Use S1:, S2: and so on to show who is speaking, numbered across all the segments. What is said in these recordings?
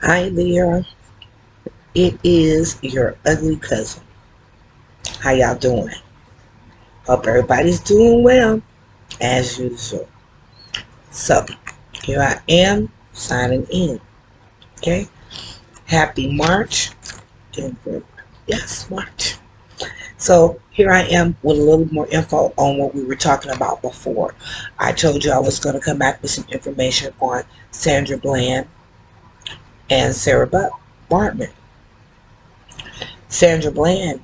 S1: Hi there, it is your ugly cousin. How y'all doing? Hope everybody's doing well, as usual. So, here I am, signing in, okay? Happy March. Yes, March. So, here I am with a little more info on what we were talking about before. I told you I was going to come back with some information on Sandra Bland and Sarah Bartman. Sandra Bland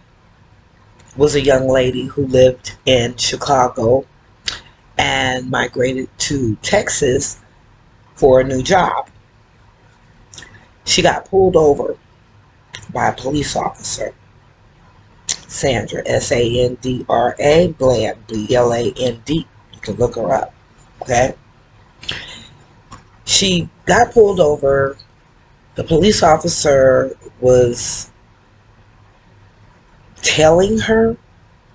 S1: was a young lady who lived in Chicago and migrated to Texas for a new job. She got pulled over by a police officer. Sandra, Sandra Bland, Bland. You can look her up. Okay? She got pulled over. The police officer was telling her,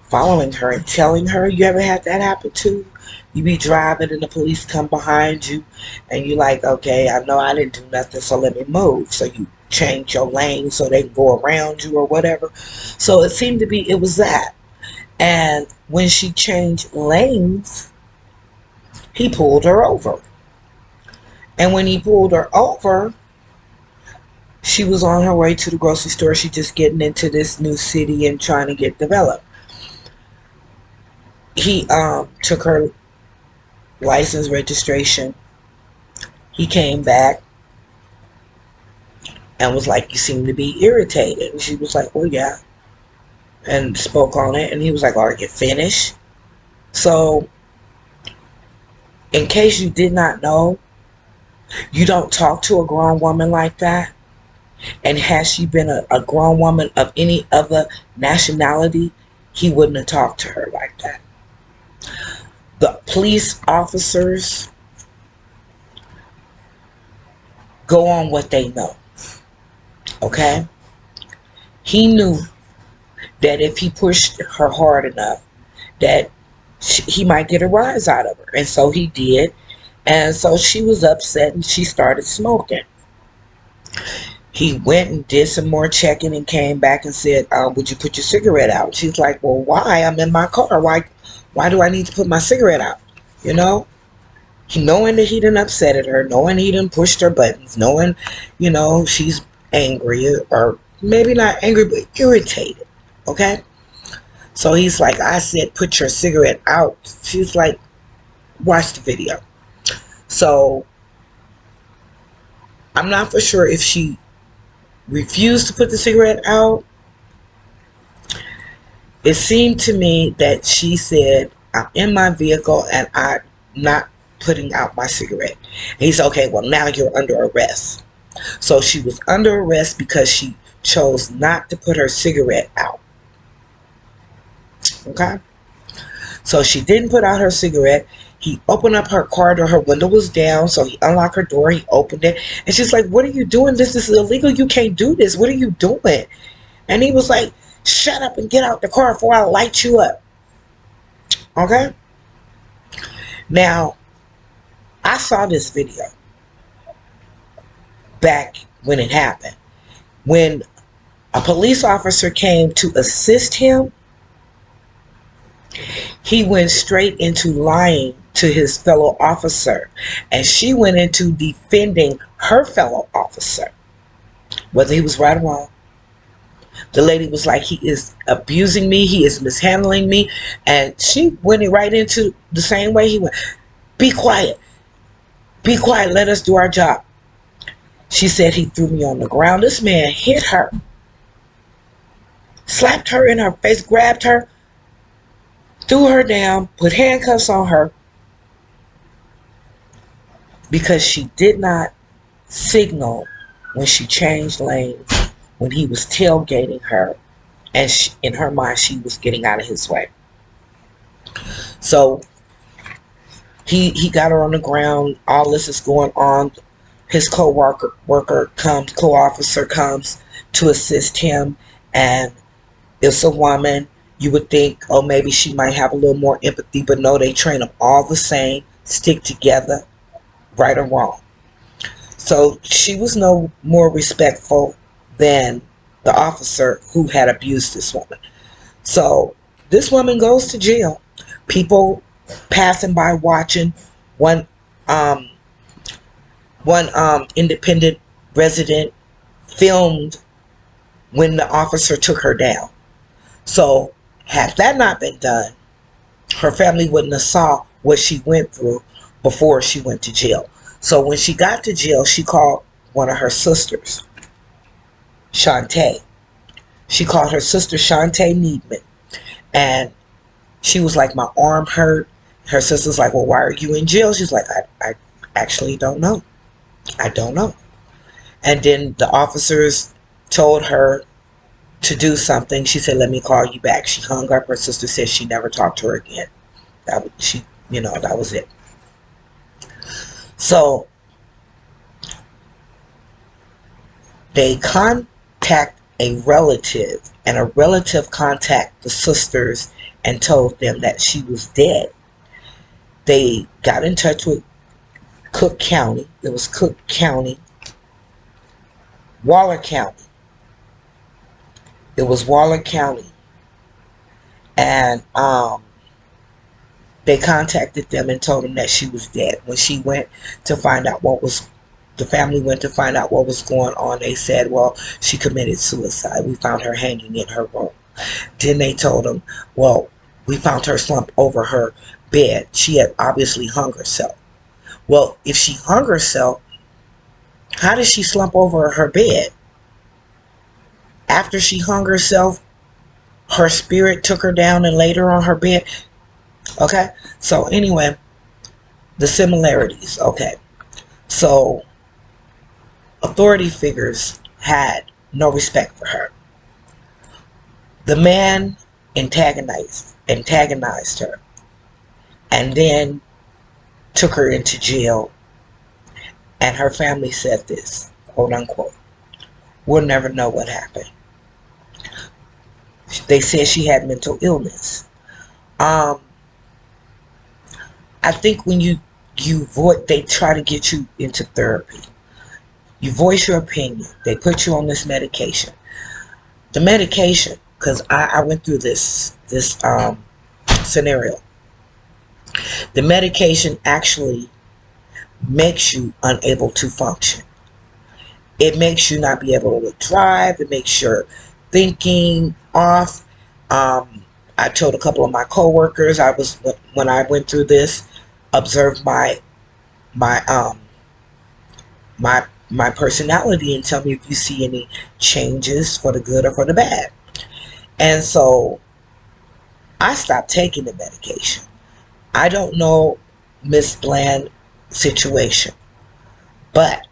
S1: following her and telling her. You ever had that happen too? You be driving and the police come behind you and you like, okay, I know I didn't do nothing, so let me move. So you change your lane so they can go around you or whatever. So it seemed to be, it was that. And when she changed lanes, he pulled her over. And when he pulled her over, she was on her way to the grocery store. She just getting into this new city and trying to get developed. He took her license registration. He came back and was like, you seem to be irritated. And she was like, oh yeah, and spoke on it. And he was like, are you finished? So in case you did not know, you don't talk to a grown woman like that. And has she been a grown woman of any other nationality, he wouldn't have talked to her like that. The police officers go on what they know. Okay? He knew that if he pushed her hard enough, that he might get a rise out of her. And so he did. And so she was upset and she started smoking. He went and did some more checking and came back and said, would you put your cigarette out? She's like, well, why? I'm in my car. Why do I need to put my cigarette out? You know? Knowing that he done upset her, knowing he done pushed her buttons, knowing, she's angry, or maybe not angry, but irritated. Okay? So he's like, I said, put your cigarette out. She's like, watch the video. So I'm not for sure if she refused to put the cigarette out. It seemed to me that she said, I'm in my vehicle and I'm not putting out my cigarette. And he said, okay, well, now you're under arrest. So she was under arrest because she chose not to put her cigarette out. Okay? So she didn't put out her cigarette. He opened up her car door. Her window was down, so he unlocked her door. He opened it. And she's like, what are you doing? This is illegal. You can't do this. What are you doing? And he was like, shut up and get out the car before I light you up. Okay? Now, I saw this video back when it happened. When a police officer came to assist him, he went straight into lying to his fellow officer. And she went into defending her fellow officer, whether he was right or wrong. The lady was like, he is abusing me. He is mishandling me. And she went right into the same way he went. Be quiet. Be quiet. Let us do our job. She said he threw me on the ground. This man hit her. Slapped her in her face. Grabbed her. Threw her down. Put handcuffs on her. Because she did not signal when she changed lanes. When he was tailgating her, and in her mind, she was getting out of his way. So he got her on the ground. All this is going on. His co-officer comes to assist him, and it's a woman. You would think, oh, maybe she might have a little more empathy, but no, they train them all the same, stick together, right or wrong. So she was no more respectful than the officer who had abused this woman. So this woman goes to jail. People passing by watching. One um, one independent resident filmed when the officer took her down. So had that not been done, her family wouldn't have saw what she went through before she went to jail. So when she got to jail, she called one of her sisters, Shantae. She called her sister Shantae Needman, and she was like, my arm hurt. Her sister's like, well, why are you in jail? She's like, I actually don't know. I don't know. And then the officers told her to do something. She said, let me call you back. She hung up. Her sister said she never talked to her again. That was it. So they contact a relative, and a relative contacted the sisters and told them that she was dead. They got in touch with Cook County. It was Cook County, Waller County. It was Waller County. And they contacted them and told them that she was dead. When she went to find out the family went to find out what was going on, they said, well, she committed suicide. We found her hanging in her room. Then they told them, well, we found her slumped over her bed. She had obviously hung herself. Well, if she hung herself, how did she slump over her bed? After she hung herself, her spirit took her down and laid her on her bed. Okay, so anyway, the similarities. Okay, so authority figures had no respect for her. The man antagonized her, and then took her into jail. And her family said this, quote unquote, we'll never know what happened. They said she had mental illness. I think when you they try to get you into therapy. You voice your opinion. They put you on this medication. The medication, because I went through this scenario. The medication actually makes you unable to function. It makes you not be able to drive. It makes your thinking off. I told a couple of my coworkers, when I went through this, observed my personality and tell me if you see any changes for the good or for the bad. And so I stopped taking the medication. I don't know Miss Bland's situation, but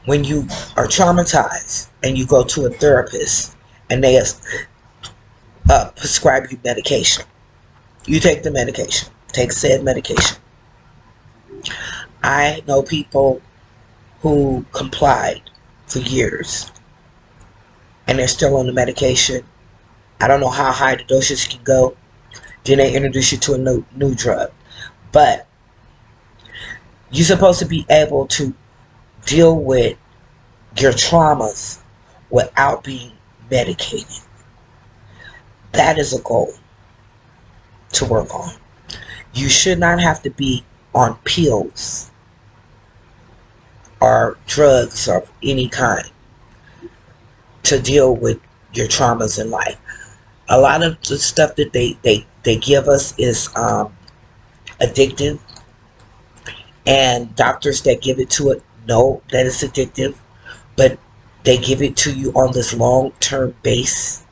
S1: when you are traumatized and you go to a therapist and they prescribe you medication, you take the medication. Take said medication. I know people who complied for years and they're still on the medication. I don't know how high the dosage can go. Then they introduce you to a new drug. But you're supposed to be able to deal with your traumas without being medicated. That is a goal to work on. You should not have to be on pills or drugs of any kind to deal with your traumas in life. A lot of the stuff that they give us is addictive, and doctors that give it to it know that it's addictive, but they give it to you on this long-term base,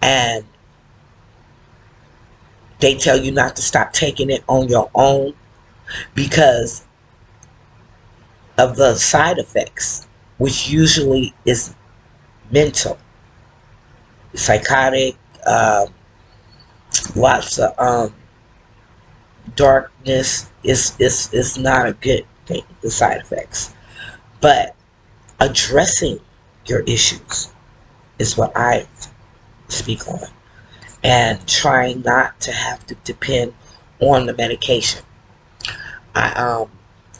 S1: and they tell you not to stop taking it on your own because of the side effects, which usually is mental, psychotic, lots of darkness. Is not a good thing, the side effects. But addressing your issues is what I speak on, and trying not to have to depend on the medication.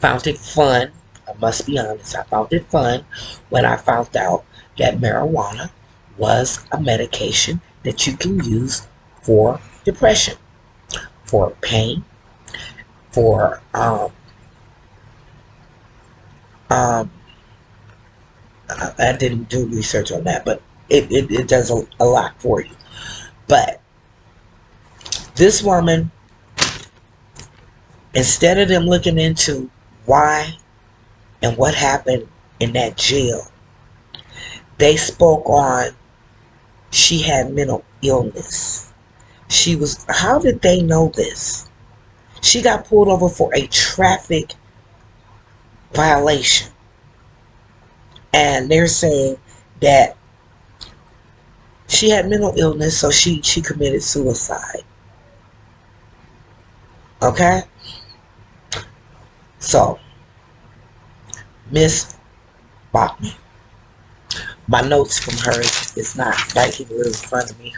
S1: found it fun. I must be honest. I found it fun when I found out that marijuana was a medication that you can use for depression, for pain, for um, I didn't do research on that, but it does a lot for you. But this woman, instead of them looking into why and what happened in that jail, they spoke on she had mental illness. How did they know this? She got pulled over for a traffic violation. And they're saying that she had mental illness, so she committed suicide. Okay? So, Miss Bachman. My notes from her is not right here in front of me.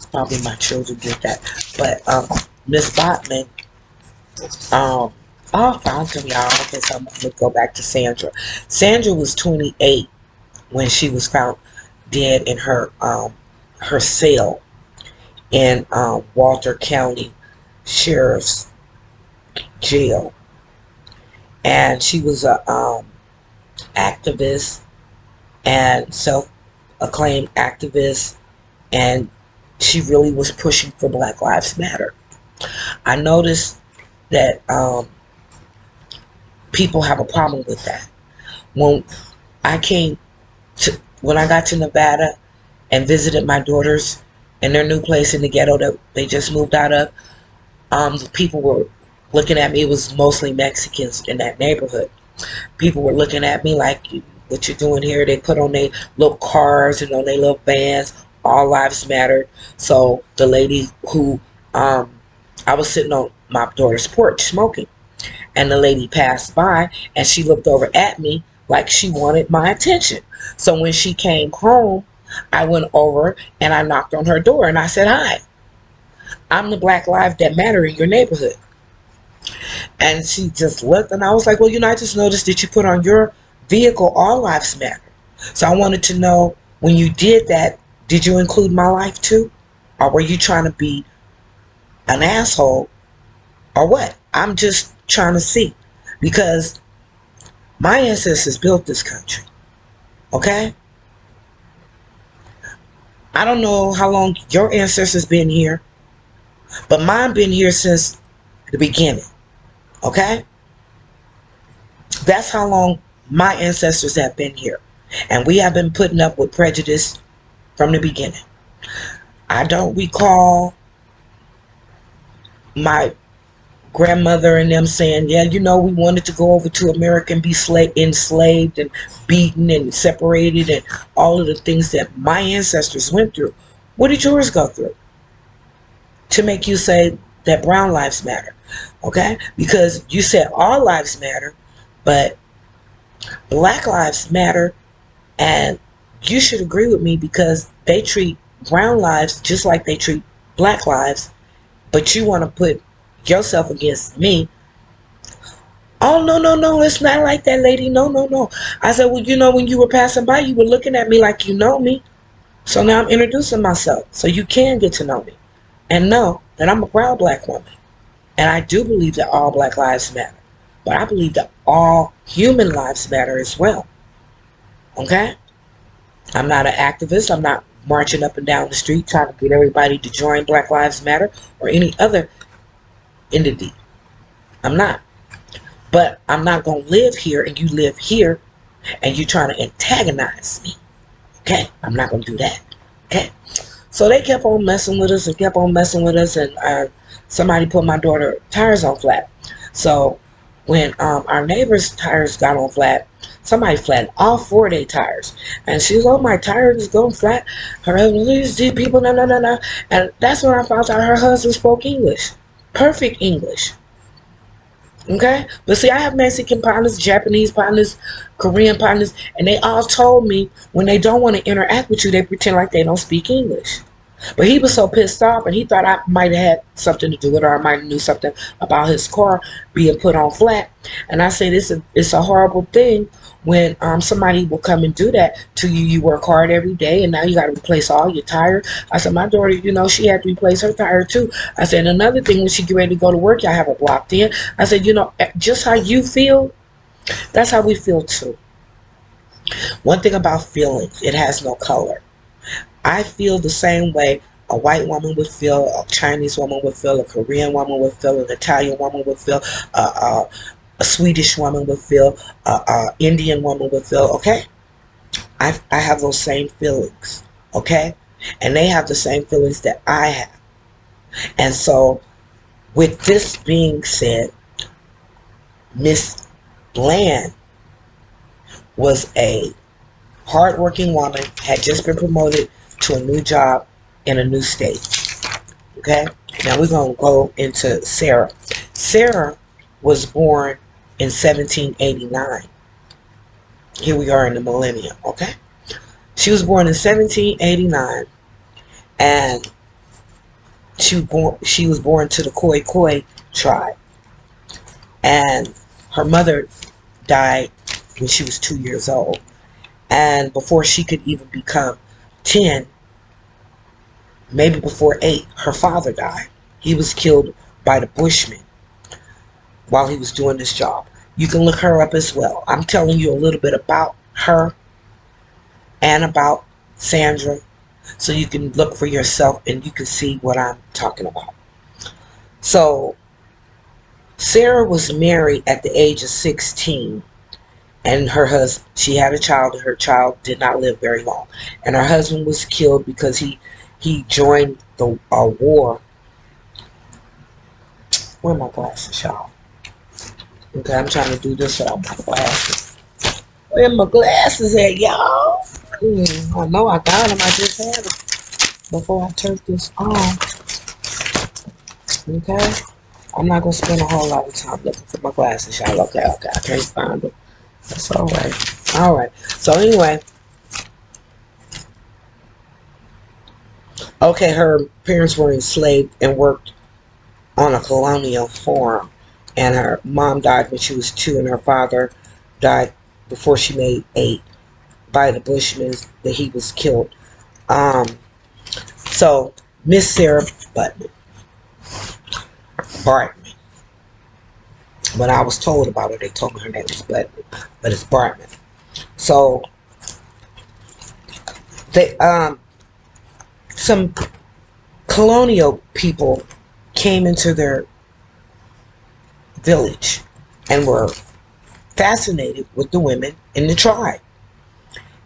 S1: Probably my children did that. But Miss Bachman, I found them, y'all. Okay, so I'm gonna go back to Sandra. Sandra was 28 when she was found dead in her cell in Walter County Sheriff's Jail, and she was a activist and self-acclaimed activist, and she really was pushing for Black Lives Matter. I noticed that people have a problem with that. When I got to Nevada and visited my daughters in their new place in the ghetto that they just moved out of, the people were looking at me. It was mostly Mexicans in that neighborhood. People were looking at me like, what you doing here? They put on their little cars and on their little vans, all lives matter. So the lady who, I was sitting on my daughter's porch smoking, and the lady passed by and she looked over at me like she wanted my attention. So when she came home, I went over and I knocked on her door and I said, "Hi, I'm the Black Lives That Matter in your neighborhood." And she just looked, and I was like, "Well, I just noticed that you put on your vehicle All Lives Matter. So I wanted to know, when you did that, did you include my life too? Or were you trying to be an asshole or what? I'm just trying to see, because my ancestors built this country, okay? I don't know how long your ancestors been here, but mine been here since the beginning, okay? That's how long my ancestors have been here, and we have been putting up with prejudice from the beginning. I don't recall my grandmother and them saying, "Yeah, we wanted to go over to America and be enslaved and beaten and separated," and all of the things that my ancestors went through. What did yours go through to make you say that brown lives matter? Okay? Because you said all lives matter, but Black lives matter, and you should agree with me, because they treat brown lives just like they treat Black lives, but you want to put yourself against me. "Oh, no, it's not like that, lady. No. I said, "Well, when you were passing by, you were looking at me like you know me. So now I'm introducing myself so you can get to know me and know that I'm a proud Black woman. And I do believe that all Black lives matter. But I believe that all human lives matter as well. Okay? I'm not an activist. I'm not marching up and down the street trying to get everybody to join Black Lives Matter or any other entity. I'm not. But I'm not going to live here and you live here and you trying to antagonize me. Okay? I'm not going to do that. Okay? So they kept on messing with us and kept on messing with us, and somebody put my daughter's tires on flat. So when our neighbor's tires got on flat, somebody flattened all 4 of their tires. And she was, "Oh, my tires is going flat. Her husband, these people, no. And that's when I found out her husband spoke English. Perfect English. Okay? But see, I have Mexican partners, Japanese partners, Korean partners, and they all told me when they don't want to interact with you, they pretend like they don't speak English. But he was so pissed off, and he thought I might have had something to do with it, or I might have knew something about his car being put on flat. And I said, it's a horrible thing when somebody will come and do that to you. You work hard every day, and now you got to replace all your tires. I said, my daughter, she had to replace her tire too. I said, another thing, when she get ready to go to work, y'all have her blocked in. I said, just how you feel, that's how we feel too. One thing about feelings, it has no color. I feel the same way a white woman would feel, a Chinese woman would feel, a Korean woman would feel, an Italian woman would feel, a Swedish woman would feel, a Indian woman would feel, okay? I have those same feelings, okay? And they have the same feelings that I have. And so, with this being said, Miss Bland was a hardworking woman, had just been promoted to a new job in a new state. Okay? Now we're going to go into Sarah. Sarah was born in 1789. Here we are in the millennium. Okay? She was born in 1789, and she was born to the Khoi tribe. And her mother died when she was 2 years old. And before she could even become 10, maybe before 8, her father died. He was killed by the Bushmen while he was doing this job. You can look her up as well. I'm telling you a little bit about her and about Sandra, so you can look for yourself and you can see what I'm talking about. So, Sarah was married at the age of 16. And her husband, she had a child, and her child did not live very long. And her husband was killed because he joined the war. Where are my glasses, y'all? Okay, I'm trying to do this without my glasses. Where my glasses at, y'all? I know I got them. I just had them before I turned this on. Okay? I'm not going to spend a whole lot of time looking for my glasses, y'all. Okay, I can't find them. That's alright. Alright. So anyway. Okay, her parents were enslaved and worked on a colonial farm. And her mom died when she was 2, and her father died before she made 8 by the Bushmen that he was killed. So Miss Sarah Bartman. When I was told about her, they told me her name was Bartman, but it's Bartman. So they some colonial people came into their village and were fascinated with the women in the tribe.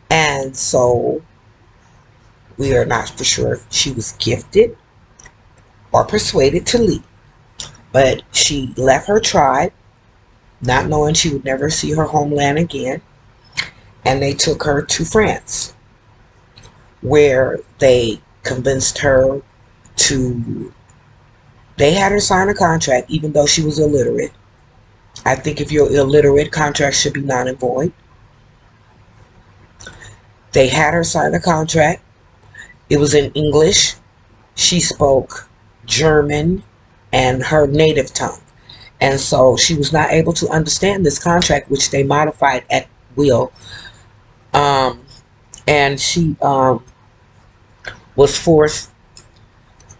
S1: And so we are not for sure if she was gifted or persuaded to leave. But she left her tribe, not knowing she would never see her homeland again. And they took her to France, where they convinced her to... They had her sign a contract, even though she was illiterate. I think if you're illiterate, contracts should be non and void. They had her sign a contract. It was in English. She spoke German and her native tongue. And so she was not able to understand this contract, which they modified at will. And she was forced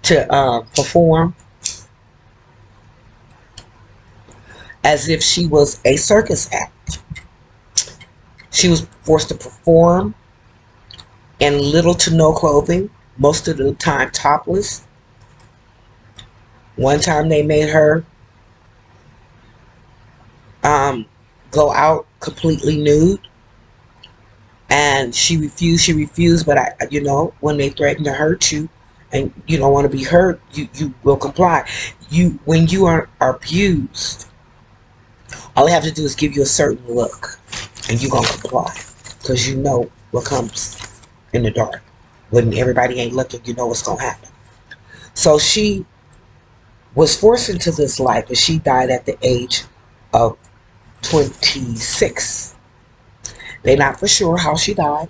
S1: to perform as if she was a circus act. She was forced to perform in little to no clothing, most of the time topless. One time they made her go out completely nude, and she refused, but when they threaten to hurt you and you don't want to be hurt, you will comply. When you are abused, all they have to do is give you a certain look and you're gonna comply, because you know what comes in the dark. When everybody ain't looking, you know what's gonna happen. So she was forced into this life, and she died at the age of 26. They're not for sure how she died,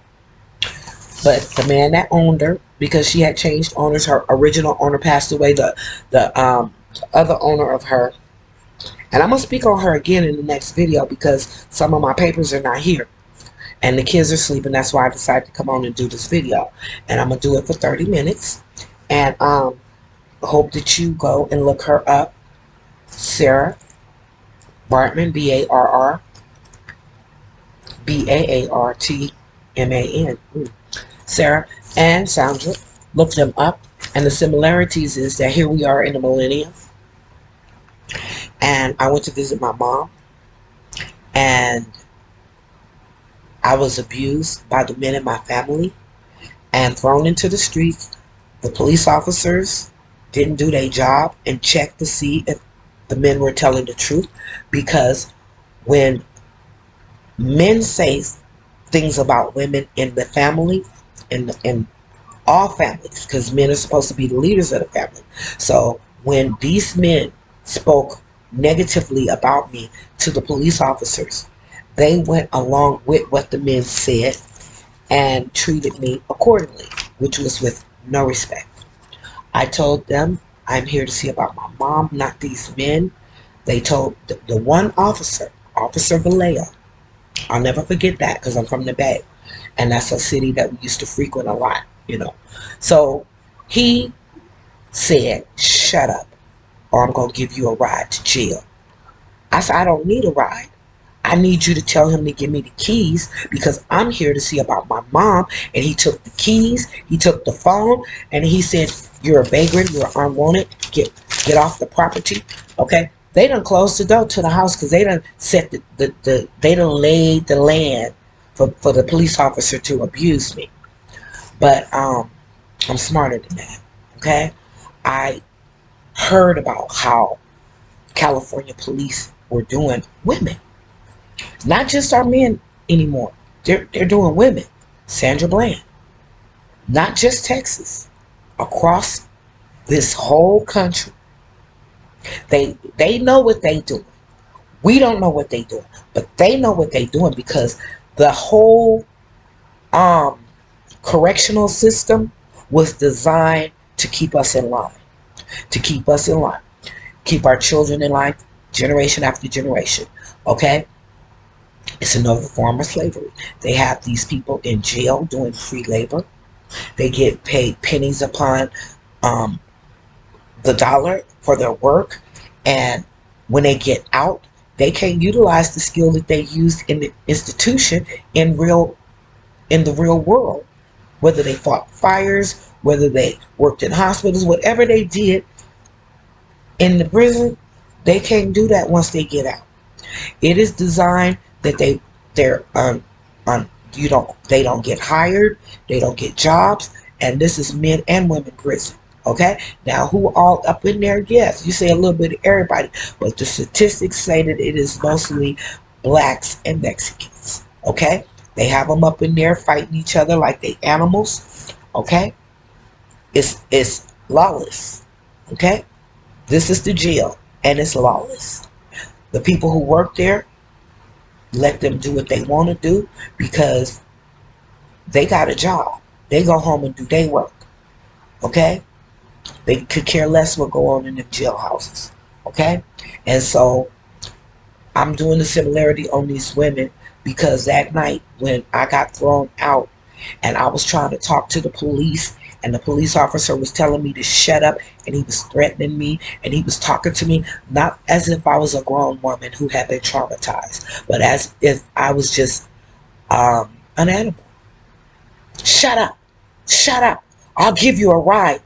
S1: but the man that owned her because she had changed owners. Her original owner passed away. The other owner of her, and I'm gonna speak on her again in the next video because some of my papers are not here and the kids are sleeping. That's why I decided to come on and do this video, and I'm gonna do it for 30 minutes. And hope that you go and look her up, Sarah Bartman, Bartman. Sarah and Sandra. Look them up. And the similarities is that here we are in the millennium. And I went to visit my mom. And I was abused by the men in my family and thrown into the streets. The police officers didn't do their job and check to see if the men were telling the truth. Because when men say things about women in the family, in all families, because men are supposed to be the leaders of the family. So when these men spoke negatively about me to the police officers, they went along with what the men said and treated me accordingly, which was with no respect. I told them, I'm here to see about my mom, not these men. They told the one officer, Officer Vallejo, I'll never forget that because I'm from the Bay. And that's a city that we used to frequent a lot, you know. So he said, shut up or I'm going to give you a ride to jail. I said, I don't need a ride. I need you to tell him to give me the keys because I'm here to see about my mom. And he took the keys, he took the phone, and he said, you're a vagrant, you're unwanted, get off the property, okay? They done closed the door to the house because they done set they done laid the land for the police officer to abuse me. But I'm smarter than that, okay? I heard about how California police were doing women. Not just our men anymore. They're doing women. Sandra Bland. Not just Texas. Across this whole country. They know what they doing. We don't know what they doing. But they know what they doing because the whole correctional system was designed to keep us in line. To keep us in line. Keep our children in line generation after generation. Okay? It's another form of slavery. They have these people in jail doing free labor. They get paid pennies upon the dollar for their work. And when they get out, they can't utilize the skill that they used in the institution in the real world. Whether they fought fires, whether they worked in hospitals, whatever they did in the prison, they can't do that once they get out. It is designed that they don't get hired, they don't get jobs, and this is men and women prison. Okay, now who all up in there? Yes, you say a little bit of everybody, but the statistics say that it is mostly blacks and Mexicans. Okay, they have them up in there fighting each other like they animals. Okay, it's lawless. Okay, this is the jail and it's lawless. The people who work there, let them do what they want to do because they got a job. They go home and do their work. Okay? They could care less what go on in the jailhouses. Okay? And so I'm doing the similarity on these women because that night when I got thrown out and I was trying to talk to the police and the police officer was telling me to shut up and he was threatening me and he was talking to me not as if I was a grown woman who had been traumatized, but as if I was just an animal. Shut up. Shut up. I'll give you a ride.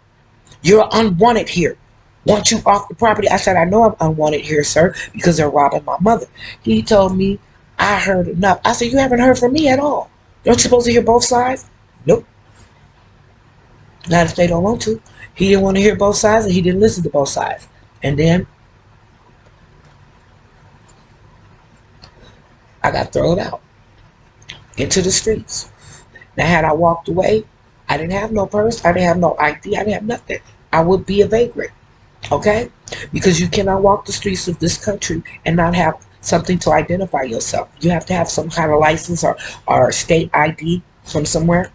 S1: You're unwanted here. Want you off the property? I said, I know I'm unwanted here, sir, because they're robbing my mother. He told me, I heard enough. I said, you haven't heard from me at all. Don't you supposed to hear both sides? Nope. Not if they don't want to. He didn't want to hear both sides and he didn't listen to both sides. And then I got thrown out into the streets. Now had I walked away, I didn't have no purse, I didn't have no ID, I didn't have nothing. I would be a vagrant. Okay? Because you cannot walk the streets of this country and not have something to identify yourself. You have to have some kind of license or state ID from somewhere.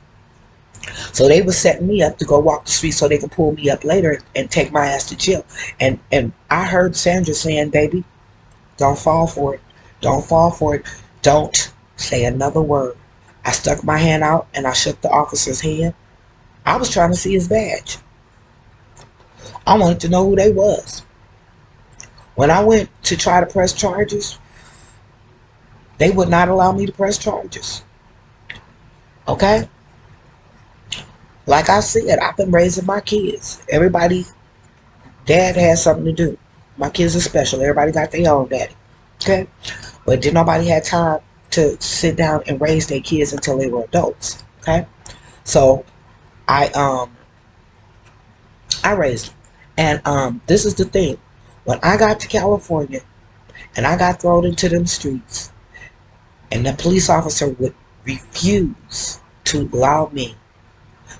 S1: So they was setting me up to go walk the street so they could pull me up later and take my ass to jail. And I heard Sandra saying, baby, don't fall for it. Don't fall for it. Don't say another word. I stuck my hand out and I shook the officer's hand. I was trying to see his badge. I wanted to know who they was. When I went to try to press charges, they would not allow me to press charges. Okay? Like I said, I've been raising my kids. Everybody, dad has something to do. My kids are special. Everybody got their own daddy. Okay? But did nobody have time to sit down and raise their kids until they were adults. Okay? So I raised them. And this is the thing. When I got to California and I got thrown into them streets and the police officer would refuse to allow me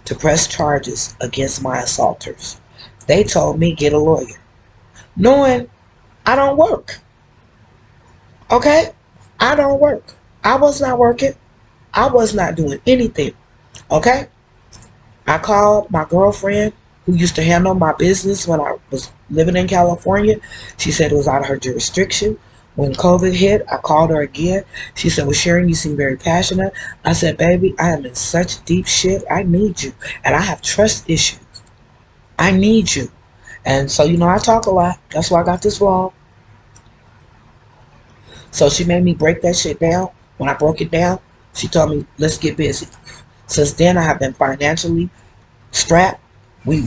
S1: to press charges against my assaulters, they told me get a lawyer, knowing I don't work. Okay? I don't work. I was not working. I was not doing anything. Okay? I called my girlfriend who used to handle my business when I was living in California. She said it was out of her jurisdiction. When COVID hit, I called her again. She said, well, Sharon, you seem very passionate. I said, baby, I am in such deep shit. I need you. And I have trust issues. I need you. And so, you know, I talk a lot. That's why I got this vlog. So she made me break that shit down. When I broke it down, she told me, let's get busy. Since then, I have been financially strapped. We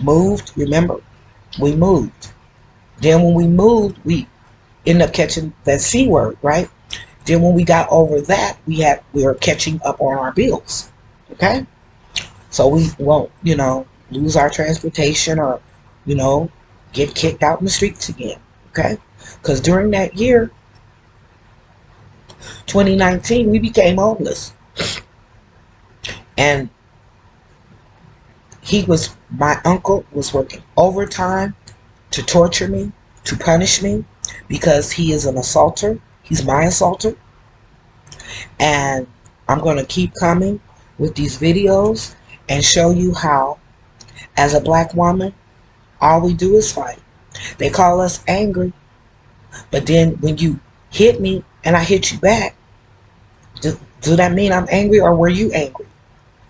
S1: moved. Remember, we moved. Then when we moved, we ended up catching that C word, right? Then when we got over that, we were catching up on our bills. Okay? So we won't, you know, lose our transportation or, you know, get kicked out in the streets again. Okay? Because during that year, 2019, we became homeless. And my uncle was working overtime to torture me, to punish me, because he is an assaulter. He's my assaulter. And I'm going to keep coming with these videos and show you how, as a black woman, all we do is fight. They call us angry. But then when you hit me and I hit you back, do that mean I'm angry, or were you angry?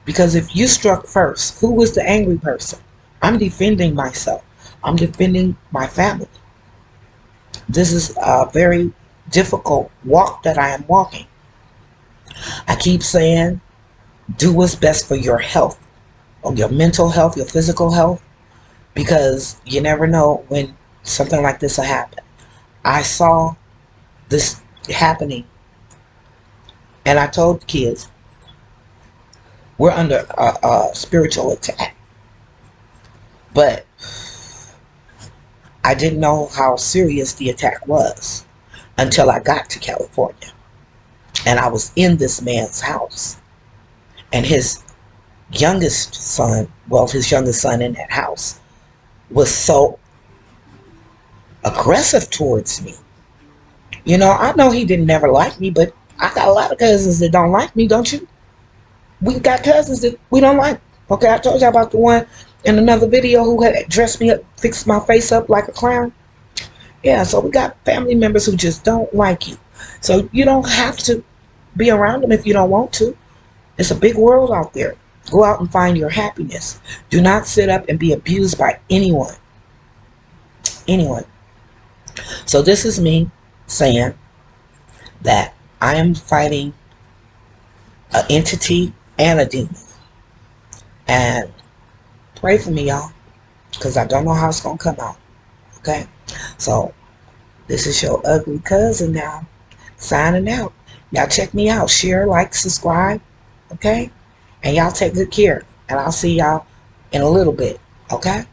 S1: Because if you struck first, who was the angry person? I'm defending myself. I'm defending my family. This is a very difficult walk that I am walking. I keep saying, do what's best for your health, or your mental health, your physical health, because you never know when something like this will happen. I saw this happening, and I told the kids, we're under a spiritual attack. But I didn't know how serious the attack was until I got to California. And I was in this man's house. And his youngest son, well, his youngest son in that house, was so aggressive towards me. You know, I know he didn't never like me, but I got a lot of cousins that don't like me, don't you? We got cousins that we don't like. Okay, I told you about the one in another video who had dressed me up, fixed my face up like a clown. Yeah, so we got family members who just don't like you. So you don't have to be around them if you don't want to. It's a big world out there. Go out and find your happiness. Do not sit up and be abused by anyone. Anyone. So this is me saying that I am fighting an entity and a demon. And pray for me, y'all, because I don't know how it's going to come out. Okay? So, this is your ugly cousin now, signing out. Y'all check me out. Share, like, subscribe. Okay? And y'all take good care. And I'll see y'all in a little bit. Okay?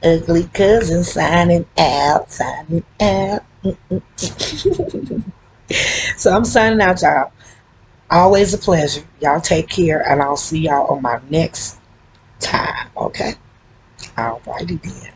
S1: Ugly cousin signing out. Signing out. So, I'm signing out, y'all. Always a pleasure. Y'all take care, and I'll see y'all on my next time, okay? Alrighty then.